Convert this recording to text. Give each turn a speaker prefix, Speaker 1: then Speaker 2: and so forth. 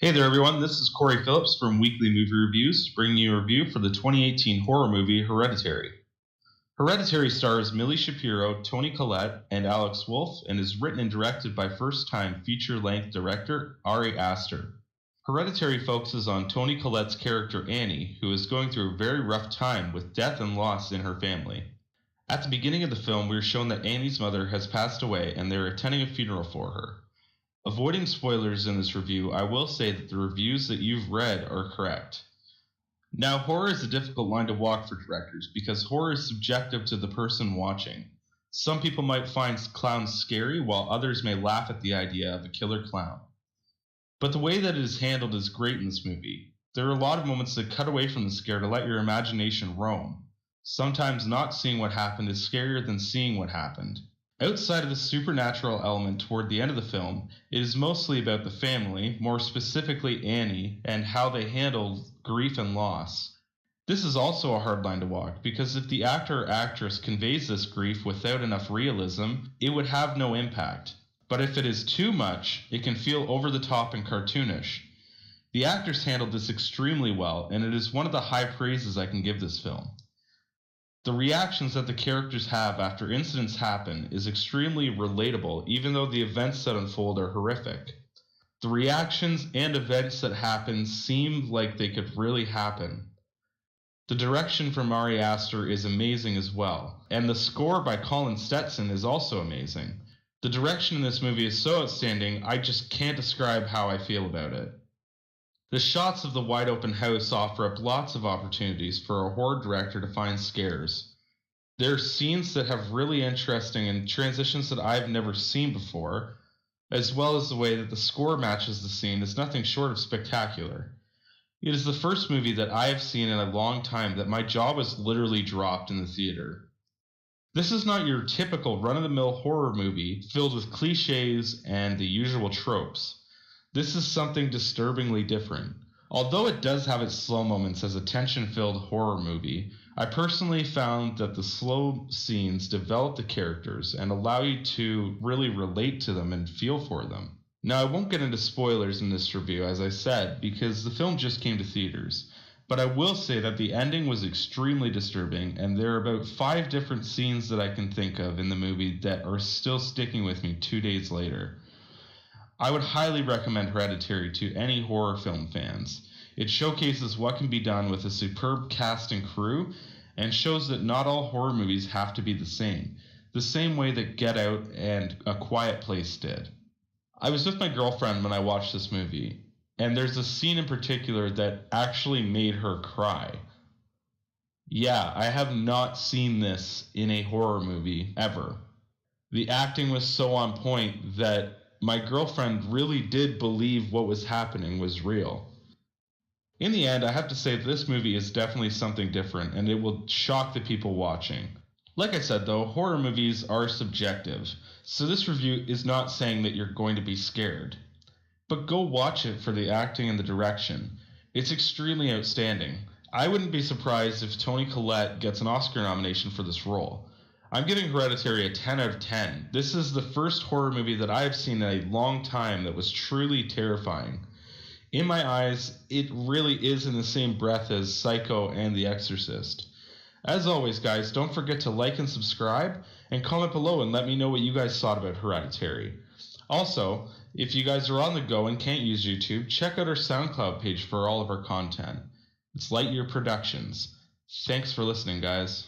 Speaker 1: Hey there, everyone. This is Corey Phillips from Weekly Movie Reviews, bringing you a review for the 2018 horror movie Hereditary. Hereditary stars Millie Shapiro, Toni Collette, and Alex Wolff, and is written and directed by first-time feature-length director Ari Aster. Hereditary focuses on Toni Collette's character Annie, who is going through a very rough time with death and loss in her family. At the beginning of the film, we are shown that Annie's mother has passed away and they are attending a funeral for her. Avoiding spoilers in this review, I will say that the reviews that you've read are correct. Now, horror is a difficult line to walk for directors because horror is subjective to the person watching. Some people might find clowns scary, while others may laugh at the idea of a killer clown. But the way that it is handled is great in this movie. There are a lot of moments that cut away from the scare to let your imagination roam. Sometimes not seeing what happened is scarier than seeing what happened. Outside of the supernatural element toward the end of the film, it is mostly about the family, more specifically Annie, and how they handle grief and loss. This is also a hard line to walk, because if the actor or actress conveys this grief without enough realism, it would have no impact. But if it is too much, it can feel over the top and cartoonish. The actors handled this extremely well, and it is one of the high praises I can give this film. The reactions that the characters have after incidents happen is extremely relatable, even though the events that unfold are horrific. The reactions and events that happen seem like they could really happen. The direction from Ari Aster is amazing as well, and the score by Colin Stetson is also amazing. The direction in this movie is so outstanding, I just can't describe how I feel about it. The shots of the wide open house offer up lots of opportunities for a horror director to find scares. There are scenes that have really interesting and transitions that I've never seen before, as well as the way that the score matches the scene is nothing short of spectacular. It is the first movie that I have seen in a long time that my jaw was literally dropped in the theater. This is not your typical run-of-the-mill horror movie filled with cliches and the usual tropes. This is something disturbingly different. Although it does have its slow moments as a tension-filled horror movie, I personally found that the slow scenes develop the characters and allow you to really relate to them and feel for them. Now, I won't get into spoilers in this review, as I said, because the film just came to theaters. But I will say that the ending was extremely disturbing, and there are about 5 different scenes that I can think of in the movie that are still sticking with me 2 days later. I would highly recommend Hereditary to any horror film fans. It showcases what can be done with a superb cast and crew, and shows that not all horror movies have to be the same way that Get Out and A Quiet Place did. I was with my girlfriend when I watched this movie, and there's a scene in particular that actually made her cry. Yeah, I have not seen this in a horror movie ever. The acting was so on point that my girlfriend really did believe what was happening was real. In the end, I have to say that this movie is definitely something different, and it will shock the people watching. Like I said though, horror movies are subjective, so this review is not saying that you're going to be scared. But go watch it for the acting and the direction. It's extremely outstanding. I wouldn't be surprised if Toni Collette gets an Oscar nomination for this role. I'm giving Hereditary a 10 out of 10. This is the first horror movie that I have seen in a long time that was truly terrifying. In my eyes, it really is in the same breath as Psycho and The Exorcist. As always, guys, don't forget to like and subscribe, and comment below and let me know what you guys thought about Hereditary. Also, if you guys are on the go and can't use YouTube, check out our SoundCloud page for all of our content. It's Lightyear Productions. Thanks for listening, guys.